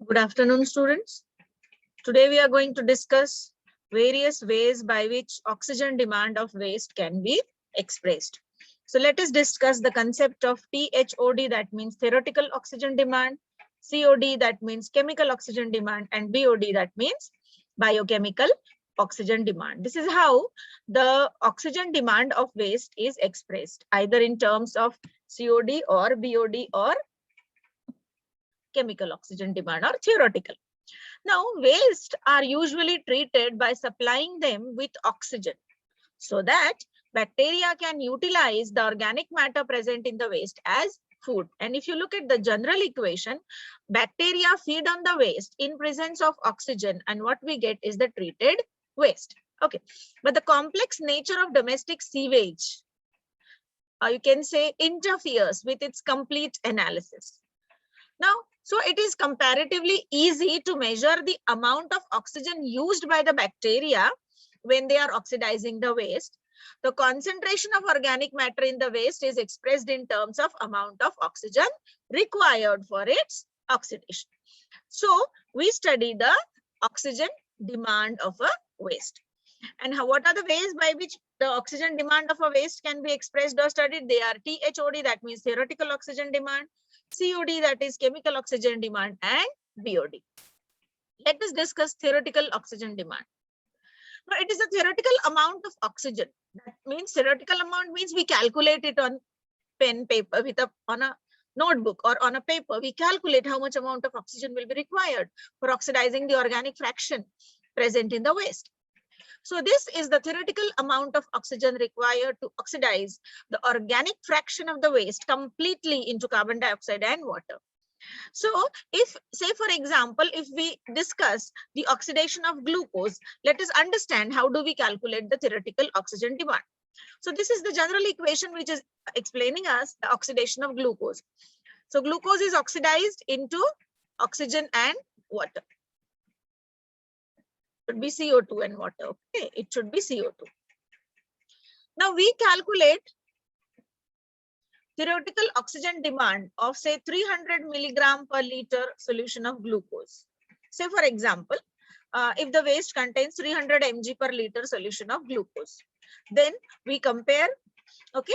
Good afternoon, students. Today we are going to discuss various ways by which oxygen demand of waste can be expressed. So let us discuss the concept of THOD, that means theoretical oxygen demand, COD, that means chemical oxygen demand, and BOD, that means biochemical oxygen demand. This is how the oxygen demand of waste is expressed, either in terms of COD or BOD or chemical oxygen demand or theoretical. Now, waste are usually treated by supplying them with oxygen so that bacteria can utilize the organic matter present in the waste as food. And if you look at the general equation, bacteria feed on the waste in presence of oxygen, and what we get is the treated waste. Okay, but the complex nature of domestic sewage, you can say, interferes with its complete analysis. Now, so it is comparatively easy to measure the amount of oxygen used by the bacteria when they are oxidizing the waste. The concentration of organic matter in the waste is expressed in terms of amount of oxygen required for its oxidation. So we study the oxygen demand of a waste. And what are the ways by which the oxygen demand of a waste can be expressed or studied? They are THOD, that means theoretical oxygen demand, COD, that is chemical oxygen demand, and BOD. Let us discuss theoretical oxygen demand. Now, it is a theoretical amount of oxygen. That means theoretical amount means we calculate it on pen, paper, on a notebook or on a paper. We calculate how much amount of oxygen will be required for oxidizing the organic fraction present in the waste. So this is the theoretical amount of oxygen required to oxidize the organic fraction of the waste completely into carbon dioxide and water. So if, say for example, if we discuss the oxidation of glucose, let us understand how do we calculate the theoretical oxygen demand. So this is the general equation which is explaining us the oxidation of glucose. So glucose is oxidized into oxygen and water. Should be CO2 and water. Okay, it should be CO2. Now we calculate theoretical oxygen demand of say 300 milligram per liter solution of glucose. Say for example, if the waste contains 300 mg per liter solution of glucose, then we compare, okay,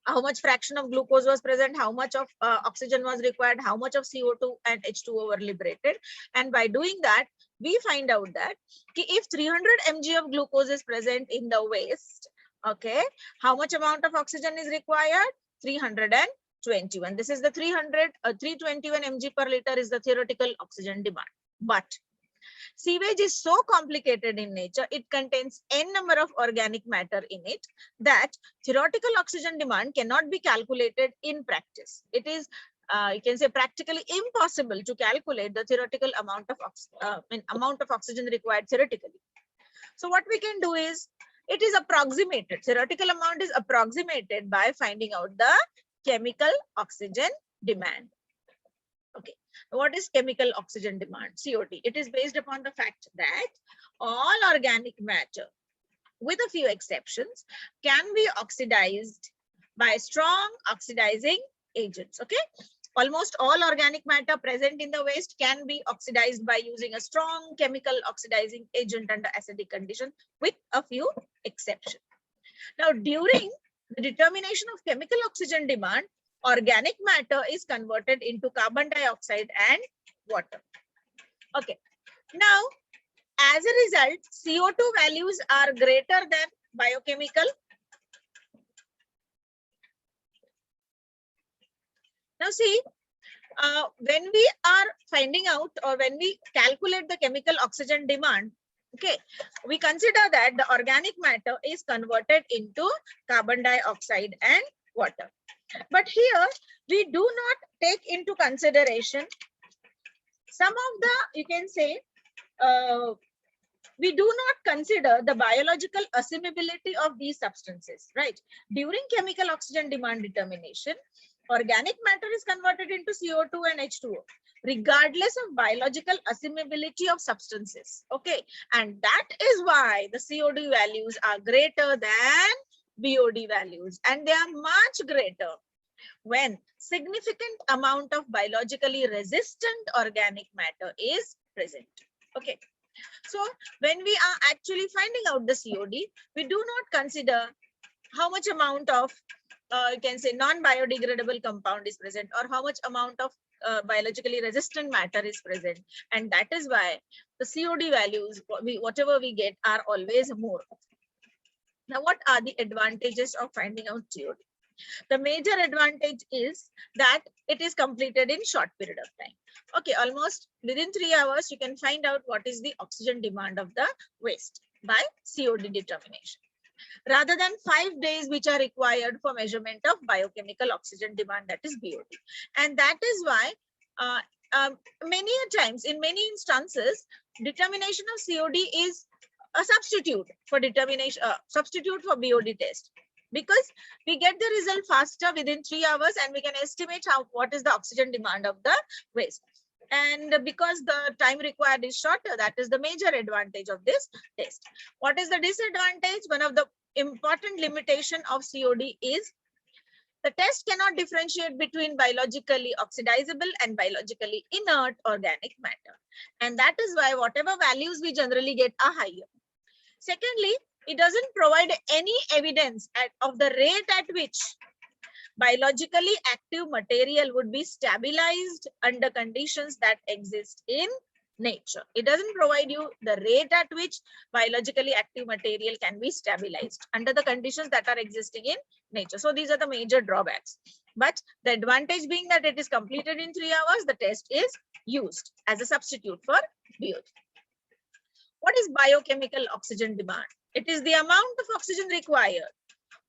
how much fraction of glucose was present, how much of oxygen was required, how much of CO2 and H2O were liberated. And by doing that, we find out that if 300 mg of glucose is present in the waste, okay, how much amount of oxygen is required? 321. This is the 321 mg per liter is the theoretical oxygen demand. But sewage is so complicated in nature, it contains n number of organic matter in it, that theoretical oxygen demand cannot be calculated in practice. It is, you can say, practically impossible to calculate the theoretical amount of oxygen required theoretically. So what we can do is, it is approximated. Theoretical amount is approximated by finding out the chemical oxygen demand. Okay, what is chemical oxygen demand, COD? It is based upon the fact that all organic matter, with a few exceptions, can be oxidized by strong oxidizing agents. Okay, almost all organic matter present in the waste can be oxidized by using a strong chemical oxidizing agent under acidic condition, with a few exceptions. Now, during the determination of chemical oxygen demand, organic matter is converted into carbon dioxide and water. Okay. Now, as a result, CO2 values are greater than biochemical. Now see, when we are finding out, or when we calculate the chemical oxygen demand, okay, we consider that the organic matter is converted into carbon dioxide and water. But here we do not take into consideration some of the, you can say, we do not consider the biological assimilability of these substances, right? During chemical oxygen demand determination, organic matter is converted into CO2 and H2O, regardless of biological assimilability of substances. Okay, and that is why the COD values are greater than BOD values, and they are much greater when significant amount of biologically resistant organic matter is present. Okay. So when we are actually finding out the COD, we do not consider how much amount of you can say non-biodegradable compound is present, or how much amount of biologically resistant matter is present. And that is why the COD values, whatever we get, are always more. Now, what are the advantages of finding out COD? The major advantage is that it is completed in short period of time. Okay, almost within 3 hours, you can find out what is the oxygen demand of the waste by COD determination, rather than 5 days which are required for measurement of biochemical oxygen demand, that is BOD. And that is why many times, in many instances, determination of COD is a substitute for determination, substitute for BOD test, because we get the result faster within 3 hours, and we can estimate what is the oxygen demand of the waste. And because the time required is shorter, that is the major advantage of this test. What is the disadvantage? One of the important limitation of COD is the test cannot differentiate between biologically oxidizable and biologically inert organic matter. And that is why whatever values we generally get are higher. Secondly, it doesn't provide any evidence of the rate at which biologically active material would be stabilized under conditions that exist in nature. It doesn't provide you the rate at which biologically active material can be stabilized under the conditions that are existing in nature. So these are the major drawbacks. But the advantage being that it is completed in 3 hours, the test is used as a substitute for BOD. What is biochemical oxygen demand? It is the amount of oxygen required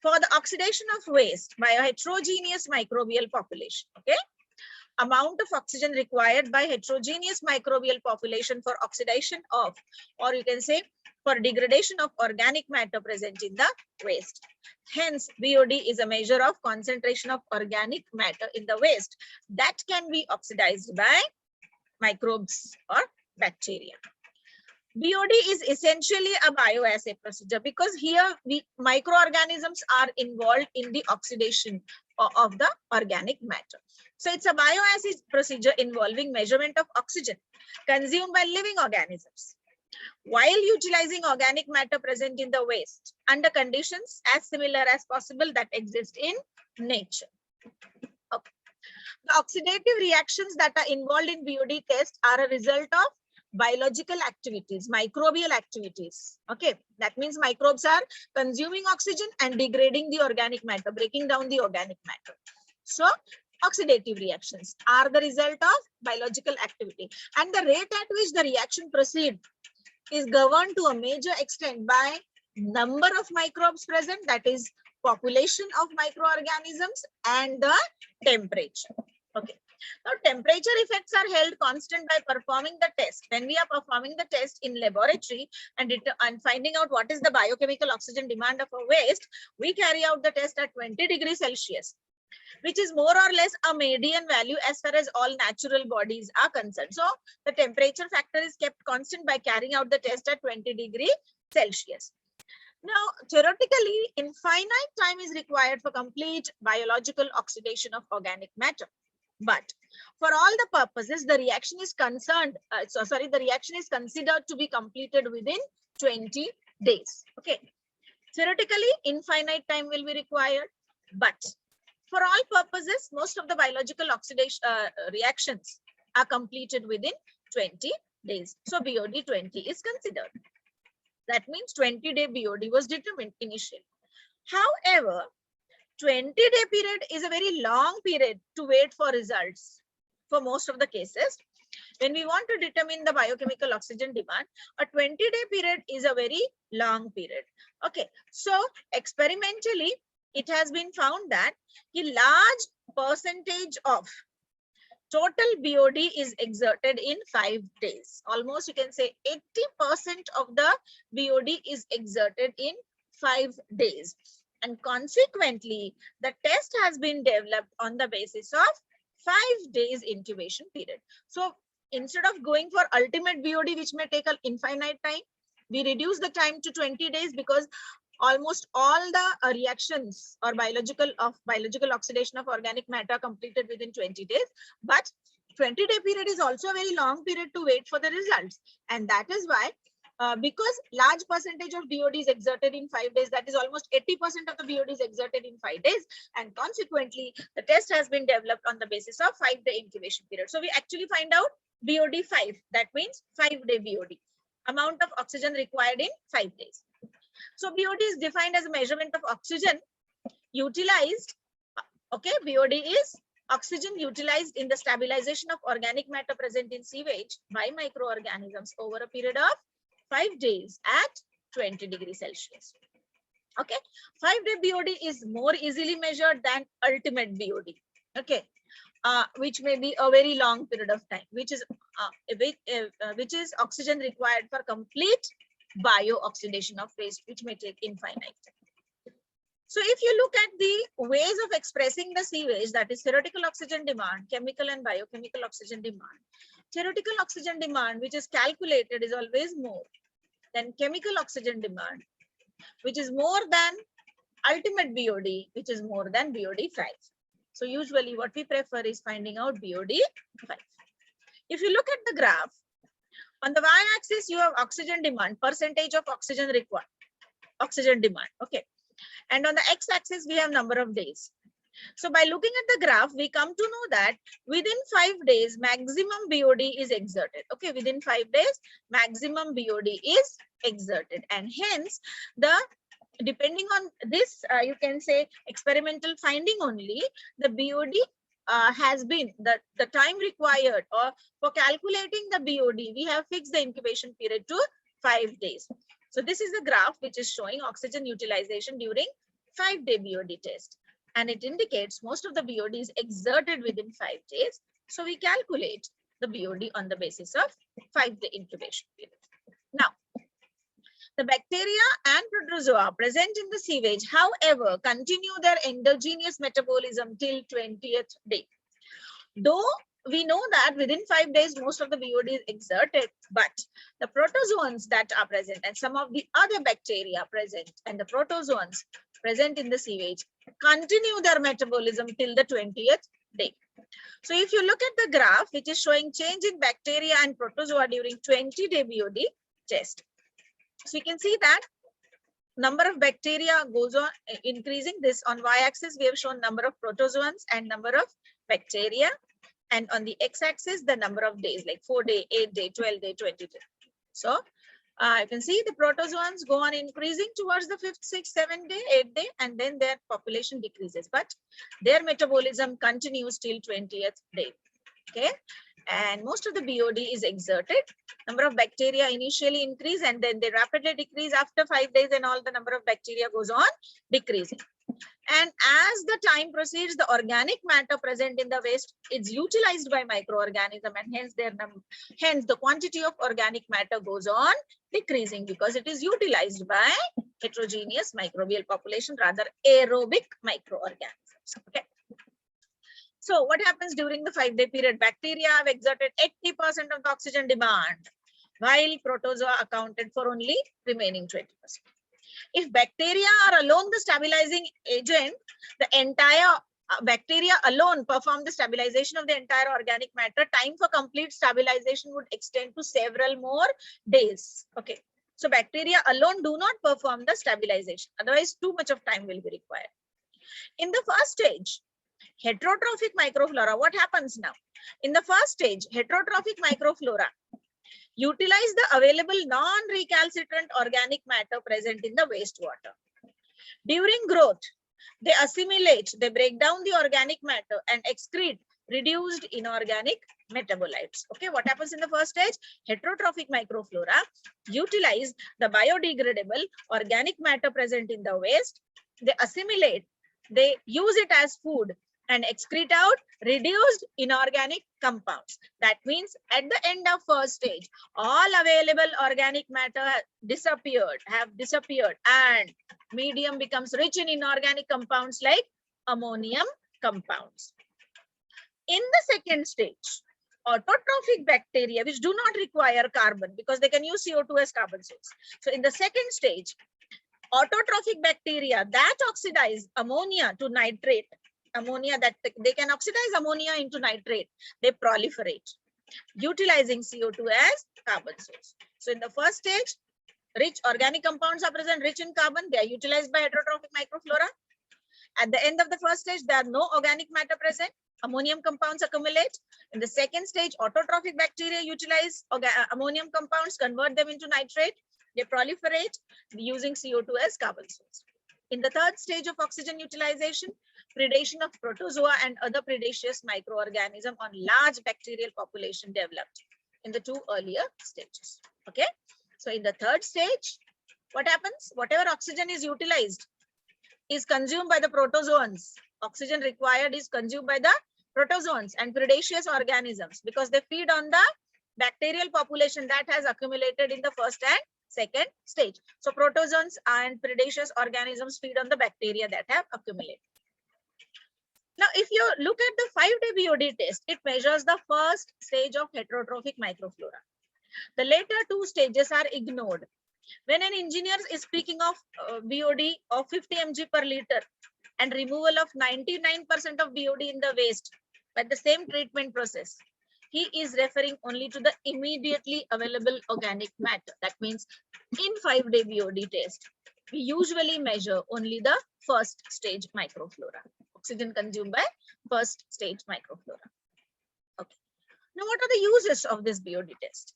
for the oxidation of waste by a heterogeneous microbial population. Okay, amount of oxygen required by heterogeneous microbial population for oxidation of, or you can say for degradation of organic matter present in the waste. Hence, BOD is a measure of concentration of organic matter in the waste that can be oxidized by microbes or bacteria. BOD is essentially a bioassay procedure, because here microorganisms are involved in the oxidation of the organic matter. So it's a bioassay procedure involving measurement of oxygen consumed by living organisms while utilizing organic matter present in the waste under conditions as similar as possible that exist in nature. Okay. The oxidative reactions that are involved in BOD test are a result of biological activities, microbial activities. Okay, that means microbes are consuming oxygen and degrading the organic matter, breaking down the organic matter. So oxidative reactions are the result of biological activity, and the rate at which the reaction proceeds is governed to a major extent by number of microbes present, that is population of microorganisms, and the temperature. Okay. Now, temperature effects are held constant by performing the test. When we are performing the test in laboratory and finding out what is the biochemical oxygen demand of a waste, we carry out the test at 20 degrees Celsius, which is more or less a median value as far as all natural bodies are concerned. So the temperature factor is kept constant by carrying out the test at 20 degrees Celsius. Now, theoretically, infinite time is required for complete biological oxidation of organic matter. But for all the purposes, the reaction is the reaction is considered to be completed within 20 days. Okay. Theoretically, infinite time will be required, but for all purposes, most of the biological oxidation reactions are completed within 20 days. So BOD 20 is considered. That means 20-day BOD was determined initially. However, 20-day period is a very long period to wait for results for most of the cases. When we want to determine the biochemical oxygen demand, a 20-day period is a very long period. Okay, so experimentally, it has been found that a large percentage of total BOD is exerted in 5 days. Almost you can say 80% of the BOD is exerted in 5 days. And consequently, the test has been developed on the basis of 5 days incubation period. So instead of going for ultimate BOD, which may take an infinite time, we reduce the time to 20 days, because almost all the reactions or biological oxidation of organic matter completed within 20 days. But 20-day period is also a very long period to wait for the results. And that is why, because large percentage of BOD is exerted in 5 days, that is almost 80% of the BOD is exerted in 5 days. And consequently, the test has been developed on the basis of 5-day incubation period. So we actually find out BOD 5, that means 5-day BOD, amount of oxygen required in 5 days. So BOD is defined as a measurement of oxygen utilized. Okay, BOD is oxygen utilized in the stabilization of organic matter present in sewage by microorganisms over a period of 5 days at 20 degrees Celsius. Okay, 5-day BOD is more easily measured than ultimate BOD. Okay, which may be a very long period of time, which is oxygen required for complete bio-oxidation of waste, which may take infinite time. So if you look at the ways of expressing the sewage, that is theoretical oxygen demand, chemical and biochemical oxygen demand. Theoretical oxygen demand, which is calculated, is always more than chemical oxygen demand, which is more than ultimate BOD, which is more than BOD 5. So usually what we prefer is finding out BOD 5. If you look at the graph, on the y-axis, you have oxygen demand, percentage of oxygen required, oxygen demand. Okay. And on the x-axis, we have number of days. So by looking at the graph, we come to know that within 5 days, maximum BOD is exerted. Okay. Within 5 days, maximum BOD is exerted. And hence, depending on this, you can say experimental finding only, the BOD has been the time required, or for calculating the BOD, we have fixed the incubation period to 5 days. So this is the graph which is showing oxygen utilization during 5-day BOD test. And it indicates most of the BOD is exerted within 5 days. So we calculate the BOD on the basis of 5-day incubation period. Now, the bacteria and protozoa present in the sewage, however, continue their endogenous metabolism till 20th day. Though we know that within 5 days, most of the BOD is exerted, but the protozoans that are present and some of the other bacteria present and the protozoans present in the sewage continue their metabolism till the 20th day. So if you look at the graph, which is showing change in bacteria and protozoa during 20-day BOD test. So you can see that number of bacteria goes on increasing. This on y-axis, we have shown number of protozoans and number of bacteria. And on the x-axis, the number of days, like 4-day, 8-day, 12-day, 20-day. So you can see the protozoans go on increasing towards the 5th, 6th, 7th day, 8th day, and then their population decreases. But their metabolism continues till 20th day. Okay. And most of the BOD is exerted. Number of bacteria initially increase and then they rapidly decrease after 5 days, and all the number of bacteria goes on decreasing. And as the time proceeds, the organic matter present in the waste is utilized by microorganism, and hence the quantity of organic matter goes on decreasing because it is utilized by heterogeneous microbial population, rather aerobic microorganisms. Okay. So what happens during the 5-day period? Bacteria have exerted 80% of the oxygen demand, while protozoa accounted for only remaining 20%. If bacteria are alone the stabilizing agent, the entire bacteria alone perform the stabilization of the entire organic matter. Time for complete stabilization would extend to several more days. Okay. So bacteria alone do not perform the stabilization. Otherwise, too much of time will be required. In the first stage, heterotrophic microflora, what happens now? In the first stage, heterotrophic microflora utilize the available non-recalcitrant organic matter present in the wastewater. During growth, they assimilate, they break down the organic matter and excrete reduced inorganic metabolites. Okay, what happens in the first stage? Heterotrophic microflora utilize the biodegradable organic matter present in the waste. They assimilate, they use it as food and excrete out reduced inorganic compounds. That means at the end of first stage, all available organic matter have disappeared, and medium becomes rich in inorganic compounds like ammonium compounds. In the second stage, autotrophic bacteria, which do not require carbon because they can use CO2 as carbon source. So in the second stage, Autotrophic bacteria that oxidize ammonia to nitrate, they can oxidize ammonia into nitrate, they proliferate, utilizing CO2 as carbon source. So in the first stage, rich organic compounds are present, rich in carbon, they are utilized by heterotrophic microflora. At the end of the first stage, there are no organic matter present, ammonium compounds accumulate. In the second stage, autotrophic bacteria utilize ammonium compounds, convert them into nitrate, they proliferate using CO2 as carbon source. In the third stage of oxygen utilization, predation of protozoa and other predaceous microorganisms on large bacterial population developed in the two earlier stages. Okay, so in the third stage, what happens? Whatever oxygen is utilized is consumed by the protozoans. Oxygen required is consumed by the protozoans and predaceous organisms because they feed on the bacterial population that has accumulated in the first and second stage. So protozoans and predaceous organisms feed on the bacteria that have accumulated. Now, if you look at the 5-day BOD test, it measures the first stage of heterotrophic microflora. The later two stages are ignored. When an engineer is speaking of BOD of 50 mg per liter and removal of 99% of BOD in the waste by the same treatment process, he is referring only to the immediately available organic matter. That means in 5-day BOD test, we usually measure only the first stage microflora, oxygen consumed by first stage microflora. Okay. Now, what are the uses of this BOD test?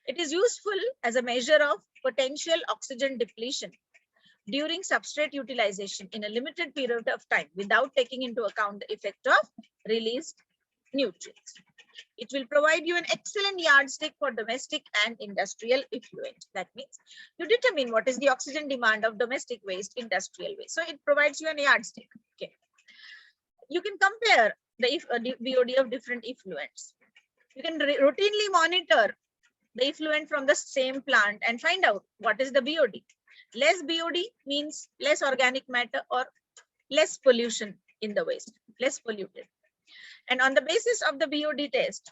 It is useful as a measure of potential oxygen depletion during substrate utilization in a limited period of time without taking into account the effect of released nutrients. It will provide you an excellent yardstick for domestic and industrial effluent. That means you determine what is the oxygen demand of domestic waste, industrial waste. So it provides you a yardstick. Okay. You can compare the BOD of different effluents. You can routinely monitor the effluent from the same plant and find out what is the BOD. Less BOD means less organic matter or less pollution in the waste, less polluted. And on the basis of the BOD test,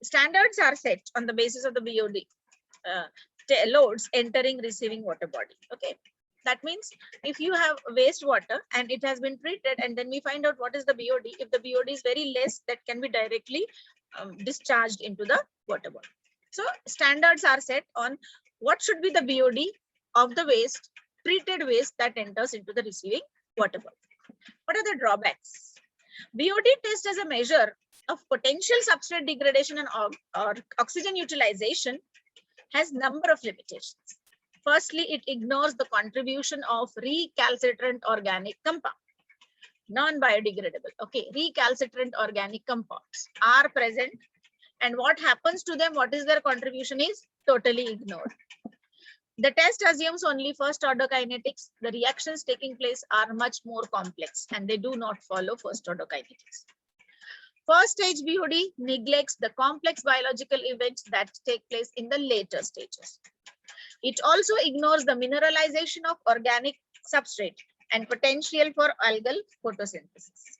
standards are set on the basis of the BOD loads entering receiving water body. Okay, that means if you have wastewater and it has been treated and then we find out what is the BOD, if the BOD is very less, that can be directly discharged into the water body. So standards are set on what should be the BOD of the waste, treated waste that enters into the receiving water body. What are the drawbacks? BOD test as a measure of potential substrate degradation and or oxygen utilization has number of limitations. Firstly, it ignores the contribution of recalcitrant organic compound, non-biodegradable. Okay, recalcitrant organic compounds are present. And what happens to them, what is their contribution is totally ignored. The test assumes only first order kinetics. The reactions taking place are much more complex and they do not follow first order kinetics. First stage BOD neglects the complex biological events that take place in the later stages. It also ignores the mineralization of organic substrate and potential for algal photosynthesis.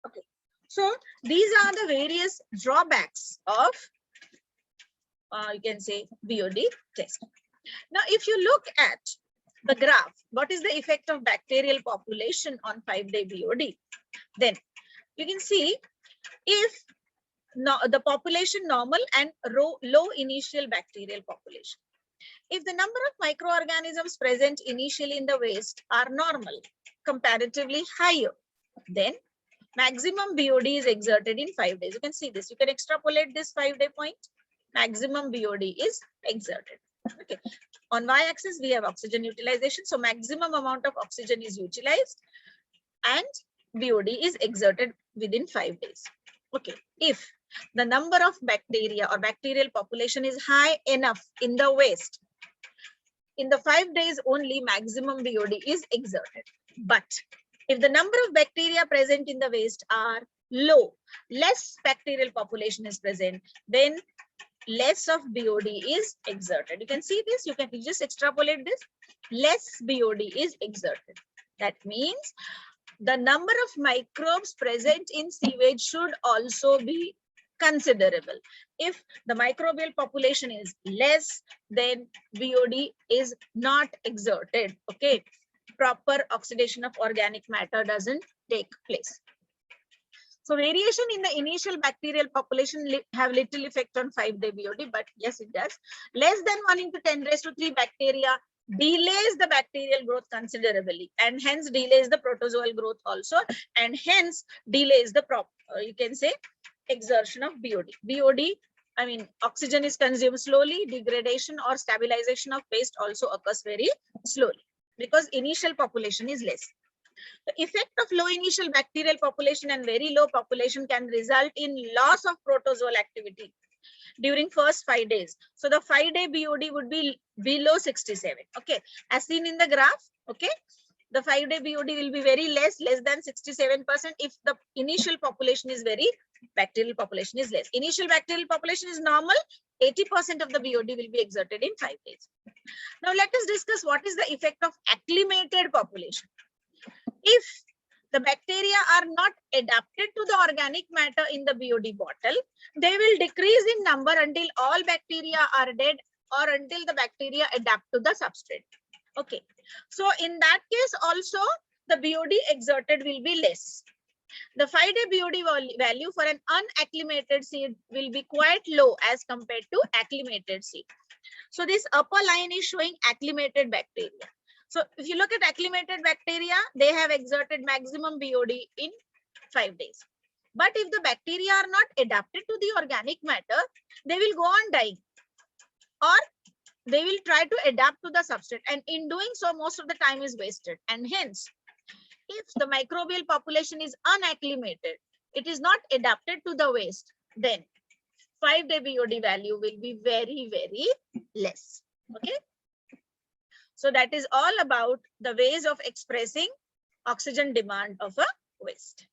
Okay. So these are the various drawbacks of, you can say, BOD test. Now, if you look at the graph, what is the effect of bacterial population on 5-day BOD? Then you can see if the population normal and low initial bacterial population. If the number of microorganisms present initially in the waste are normal, comparatively higher, then maximum BOD is exerted in 5 days. You can see this. You can extrapolate this 5-day point. Maximum BOD is exerted. Okay. On y-axis, we have oxygen utilization. So maximum amount of oxygen is utilized and BOD is exerted within 5 days. Okay. If the number of bacteria or bacterial population is high enough in the waste, in the 5 days only maximum BOD is exerted. But if the number of bacteria present in the waste are low, less bacterial population is present, then less of BOD is exerted. You can see this, you can just extrapolate this, less BOD is exerted. That means the number of microbes present in sewage should also be considerable. If the microbial population is less, then BOD is not exerted. Okay, proper oxidation of organic matter doesn't take place. So variation in the initial bacterial population have little effect on 5-day BOD, but yes, it does. Less than 1 into 10⁻³ bacteria delays the bacterial growth considerably, and hence delays the protozoal growth also, and hence delays the you can say exertion of BOD. BOD, I mean, oxygen is consumed slowly, degradation or stabilization of waste also occurs very slowly because initial population is less. The effect of low initial bacterial population and very low population can result in loss of protozoal activity during first 5 days. So the 5-day BOD would be below 67. Okay, as seen in the graph. Okay, the 5-day BOD will be very less than 67% if the initial population is very, bacterial population is less. Initial bacterial population is normal, 80% of the BOD will be exerted in 5 days. Now let us discuss what is the effect of acclimated population. If the bacteria are not adapted to the organic matter in the BOD bottle, they will decrease in number until all bacteria are dead or until the bacteria adapt to the substrate. Okay, so in that case also the BOD exerted will be less. The 5-day BOD value for an unacclimated seed will be quite low as compared to acclimated seed. So this upper line is showing acclimated bacteria. So if you look at acclimated bacteria, they have exerted maximum BOD in 5 days. But if the bacteria are not adapted to the organic matter, they will go on dying, or they will try to adapt to the substrate, and in doing so most of the time is wasted. And hence, if the microbial population is unacclimated, it is not adapted to the waste, then 5-day BOD value will be very, very less. Okay. So that is all about the ways of expressing oxygen demand of a waste.